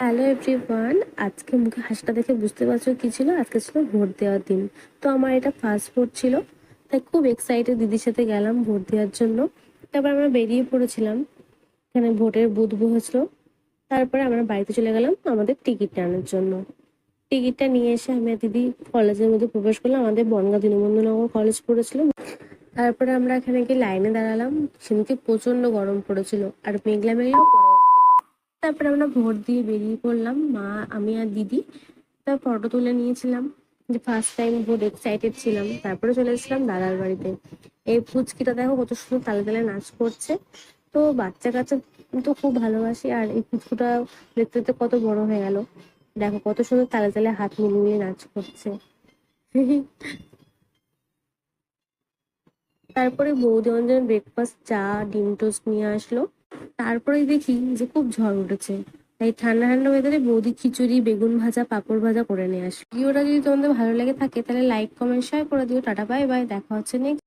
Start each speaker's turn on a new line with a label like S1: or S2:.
S1: Hello everyone. আজকে মুখে হাসিটা দেখে বুঝতে পারছো কি ছিল? আজকে ছিল ভোট দেওয়ার দিন। তো আমার এটা ফার্স্ট ভোট ছিল, তাই খুব এক্সাইটেড দিদির সাথে গেলাম ভোট দেওয়ার জন্য। তারপর আমরা বেরিয়ে পড়েছিলাম, এখানে ভোটের বুথ বসেছিল। তারপরে আমরা বাড়িতে চলে গেলাম আমাদের টিকিট আনার জন্য। টিকিটটা নিয়ে এসে আমি আর দিদি কলেজের মধ্যে প্রবেশ করলাম। আমাদের বনগাঁ দীনবন্ধুনগর কলেজ পড়েছিল। তারপরে আমরা এখানে গিয়ে লাইনে দাঁড়ালাম। সেদিকে প্রচন্ড গরম পড়েছিল আর মেঘলা মেঘলাও পড়ে। তারপরে আমরা ভোট দিয়ে বেরিয়ে পড়লাম, মা, আমি আর দিদি। তার ফটো তুলে নিয়েছিলাম, যে ফার্স্ট টাইম ভোট এক্সাইটেড ছিলাম। তারপরে চলে এসেছিলাম দাদার বাড়িতে। এই পুচকিটা দেখো কত সুন্দর তালে তালে নাচ করছে। তো বাচ্চা কাচ্চা তো খুব ভালোবাসি, আর এই পুচকুটা দেখতে দেখতে কত বড় হয়ে গেল। দেখো কত সুন্দর তালে তালে হাত মিলিয়ে মিলিয়ে নাচ করছে। তারপরে বৌদি আমার জন্য ব্রেকফাস্ট, চা, ডিম টোস্ট নিয়ে আসলো। তারপরেই দেখি যে খুব ঝড় উঠেছে, তাই ঠান্ডা ঠান্ডা ওয়েদারে বৌদি খিচুড়ি, বেগুন ভাজা, পাঁপড় ভাজা করে নিয়ে আসে। ভিডিওটা যদি তোমাদের ভালো লেগে থাকে তাহলে লাইক, কমেন্ট, শেয়ার করে দিও। টাটা, বাই বাই, দেখা হচ্ছে নেক্সট।